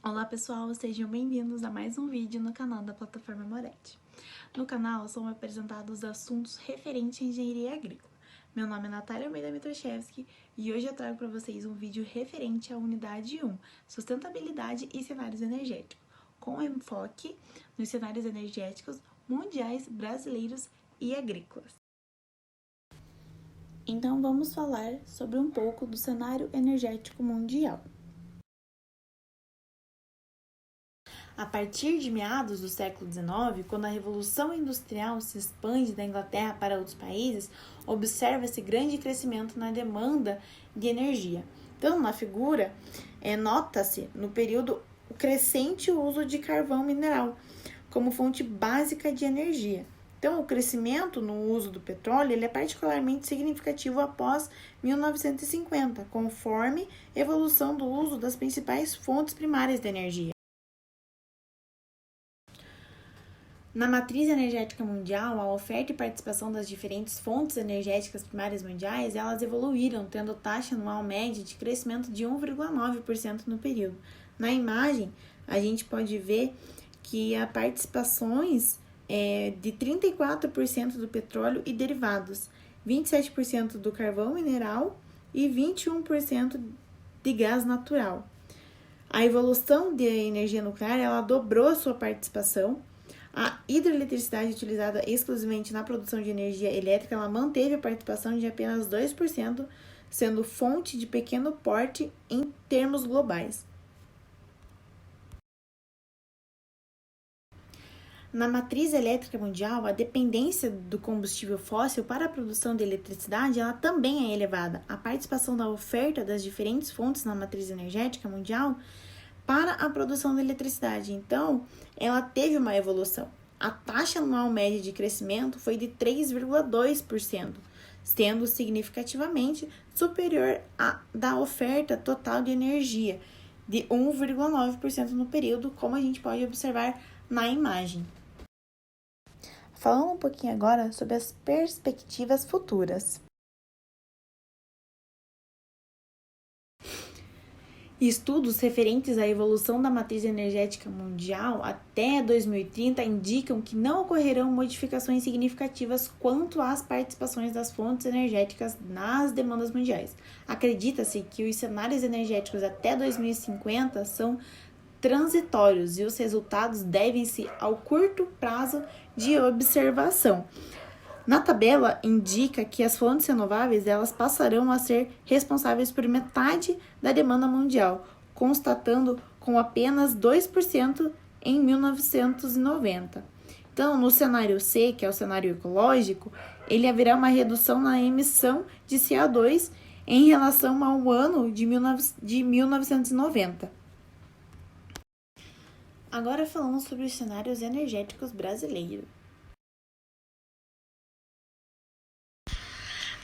Olá pessoal, sejam bem-vindos a mais um vídeo no canal da plataforma Moretti. No canal são apresentados assuntos referentes à engenharia agrícola. Meu nome é Natália Almeida Mitroszewski e hoje eu trago para vocês um vídeo referente à unidade 1, Sustentabilidade e Cenários Energéticos, com enfoque nos cenários energéticos mundiais, brasileiros e agrícolas. Então vamos falar sobre um pouco do cenário energético mundial. A partir de meados do século XIX, quando a Revolução Industrial se expande da Inglaterra para outros países, observa-se grande crescimento na demanda de energia. Então, na figura, nota-se no período o crescente uso de carvão mineral como fonte básica de energia. Então, o crescimento no uso do petróleo ele é particularmente significativo após 1950, conforme a evolução do uso das principais fontes primárias de energia. Na matriz energética mundial, a oferta e participação das diferentes fontes energéticas primárias mundiais, elas evoluíram, tendo taxa anual média de crescimento de 1,9% no período. Na imagem, a gente pode ver que há participações de 34% do petróleo e derivados, 27% do carvão mineral e 21% de gás natural. A evolução da energia nuclear, ela dobrou a sua participação. A hidroeletricidade utilizada exclusivamente na produção de energia elétrica, ela manteve a participação de apenas 2%, sendo fonte de pequeno porte em termos globais. Na matriz elétrica mundial, a dependência do combustível fóssil para a produção de eletricidade, ela também é elevada. A participação da oferta das diferentes fontes na matriz energética mundial para a produção de eletricidade. Então, ela teve uma evolução. A taxa anual média de crescimento foi de 3,2%, sendo significativamente superior à da oferta total de energia, de 1,9% no período, como a gente pode observar na imagem. Falando um pouquinho agora sobre as perspectivas futuras. Estudos referentes à evolução da matriz energética mundial até 2030 indicam que não ocorrerão modificações significativas quanto às participações das fontes energéticas nas demandas mundiais. Acredita-se que os cenários energéticos até 2050 são transitórios e os resultados devem-se ao curto prazo de observação. Na tabela, indica que as fontes renováveis elas passarão a ser responsáveis por metade da demanda mundial, constatando com apenas 2% em 1990. Então, no cenário C, que é o cenário ecológico, ele haverá uma redução na emissão de CO2 em relação ao ano de 1990. Agora falamos sobre os cenários energéticos brasileiros.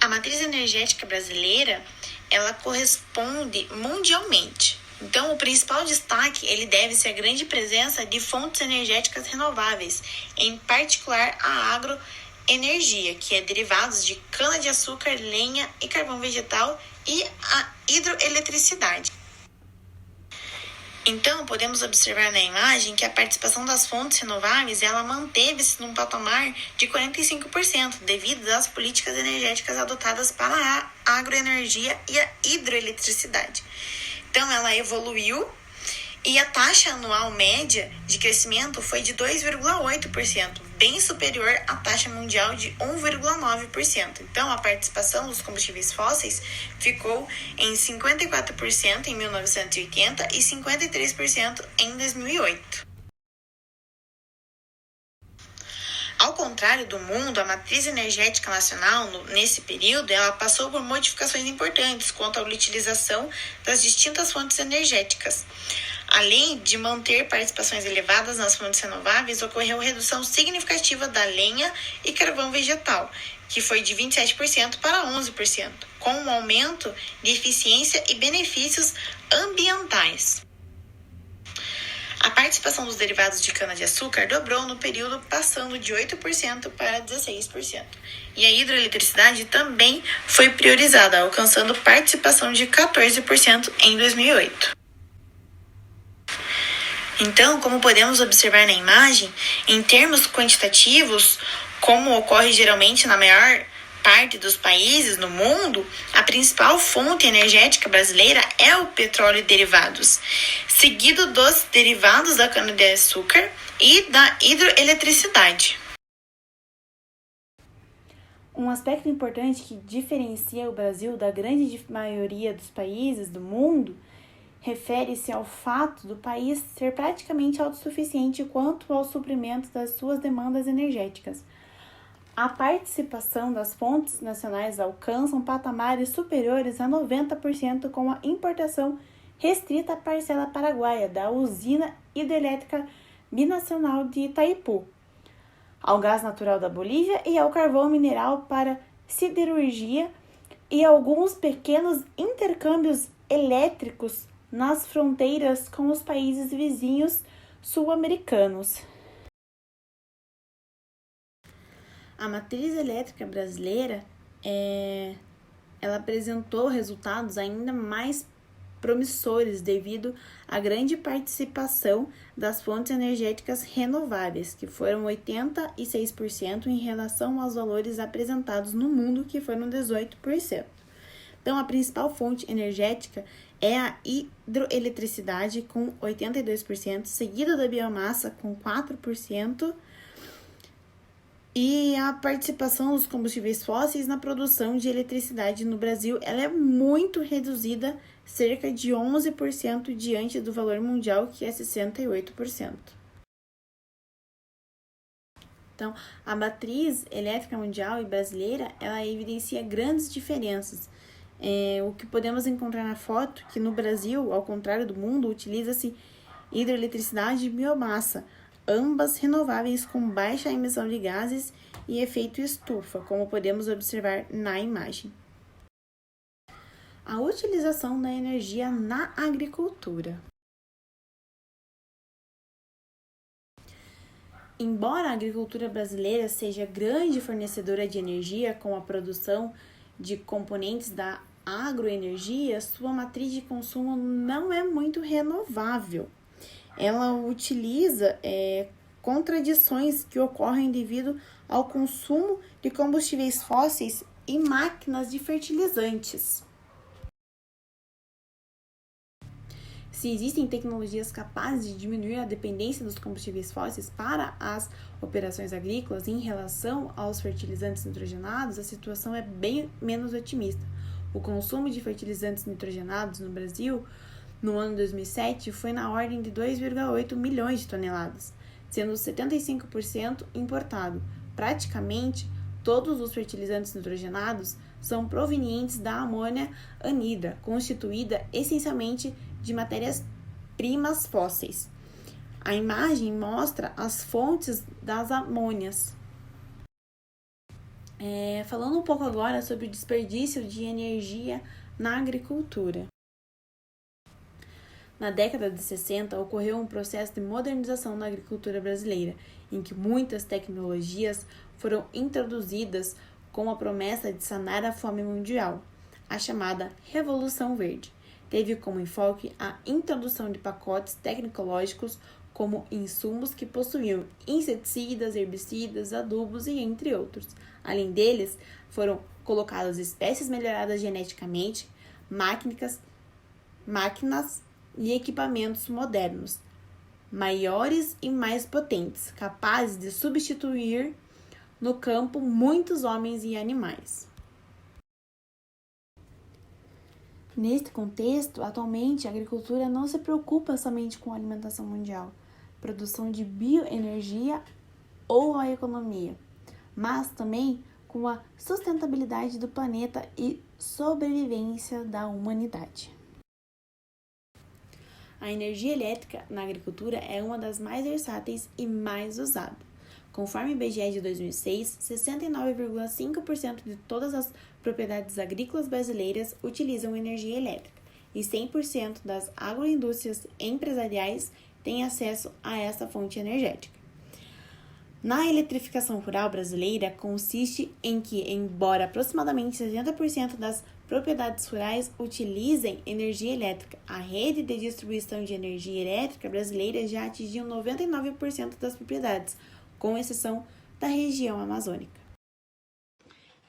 A matriz energética brasileira, ela corresponde mundialmente. Então, o principal destaque, ele deve-se à grande presença de fontes energéticas renováveis, em particular a agroenergia, que é derivados de cana-de-açúcar, lenha e carvão vegetal, e a hidroeletricidade. Então, podemos observar na imagem que a participação das fontes renováveis ela manteve-se num patamar de 45% devido às políticas energéticas adotadas para a agroenergia e a hidroeletricidade. Então, ela evoluiu e a taxa anual média de crescimento foi de 2,8%, bem superior à taxa mundial de 1,9%. Então, a participação dos combustíveis fósseis ficou em 54% em 1980 e 53% em 2008. Ao contrário do mundo, a matriz energética nacional, nesse período, ela passou por modificações importantes quanto à utilização das distintas fontes energéticas. Além de manter participações elevadas nas fontes renováveis, ocorreu redução significativa da lenha e carvão vegetal, que foi de 27% para 11%, com um aumento de eficiência e benefícios ambientais. A participação dos derivados de cana-de-açúcar dobrou no período, passando de 8% para 16%. E a hidroeletricidade também foi priorizada, alcançando participação de 14% em 2008. Então, como podemos observar na imagem, em termos quantitativos, como ocorre geralmente na maior parte dos países no mundo, a principal fonte energética brasileira é o petróleo e derivados, seguido dos derivados da cana-de-açúcar e da hidroeletricidade. Um aspecto importante que diferencia o Brasil da grande maioria dos países do mundo refere-se ao fato do país ser praticamente autossuficiente quanto ao suprimento das suas demandas energéticas. A participação das fontes nacionais alcançam patamares superiores a 90% com a importação restrita à parcela paraguaia da usina hidrelétrica binacional de Itaipu, ao gás natural da Bolívia e ao carvão mineral para siderurgia e alguns pequenos intercâmbios elétricos nas fronteiras com os países vizinhos sul-americanos. A matriz elétrica brasileira ela apresentou resultados ainda mais promissores devido à grande participação das fontes energéticas renováveis, que foram 86% em relação aos valores apresentados no mundo, que foram 18%. Então, a principal fonte energética é a hidroeletricidade, com 82%, seguida da biomassa, com 4%, e a participação dos combustíveis fósseis na produção de eletricidade no Brasil ela é muito reduzida, cerca de 11% diante do valor mundial, que é 68%. Então, a matriz elétrica mundial e brasileira, ela evidencia grandes diferenças. O que podemos encontrar na foto, que no Brasil, ao contrário do mundo, utiliza-se hidroeletricidade e biomassa, ambas renováveis com baixa emissão de gases e efeito estufa, como podemos observar na imagem. A utilização da energia na agricultura. Embora a agricultura brasileira seja grande fornecedora de energia com a produção de componentes da agroenergia, sua matriz de consumo não é muito renovável. Ela utiliza contradições que ocorrem devido ao consumo de combustíveis fósseis e máquinas de fertilizantes. Se existem tecnologias capazes de diminuir a dependência dos combustíveis fósseis para as operações agrícolas em relação aos fertilizantes nitrogenados, a situação é bem menos otimista. O consumo de fertilizantes nitrogenados no Brasil no ano 2007 foi na ordem de 2,8 milhões de toneladas, sendo 75% importado. Praticamente todos os fertilizantes nitrogenados são provenientes da amônia anidra, constituída essencialmente de matérias-primas fósseis. A imagem mostra as fontes das amônias. Falando um pouco agora sobre o desperdício de energia na agricultura. Na década de 60, ocorreu um processo de modernização na agricultura brasileira, em que muitas tecnologias foram introduzidas com a promessa de sanar a fome mundial. A chamada Revolução Verde teve como enfoque a introdução de pacotes tecnológicos como insumos que possuíam inseticidas, herbicidas, adubos e entre outros. Além deles, foram colocadas espécies melhoradas geneticamente, máquinas e equipamentos modernos, maiores e mais potentes, capazes de substituir no campo muitos homens e animais. Neste contexto, atualmente, a agricultura não se preocupa somente com a alimentação mundial, produção de bioenergia ou a economia, mas também com a sustentabilidade do planeta e sobrevivência da humanidade. A energia elétrica na agricultura é uma das mais versáteis e mais usada. Conforme o IBGE de 2006, 69,5% de todas as propriedades agrícolas brasileiras utilizam energia elétrica e 100% das agroindústrias empresariais têm acesso a essa fonte energética. Na eletrificação rural brasileira consiste em que, embora aproximadamente 60% das propriedades rurais utilizem energia elétrica. A rede de distribuição de energia elétrica brasileira já atingiu 99% das propriedades, com exceção da região amazônica.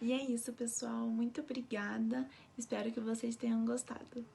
E é isso, pessoal. Muito obrigada. Espero que vocês tenham gostado.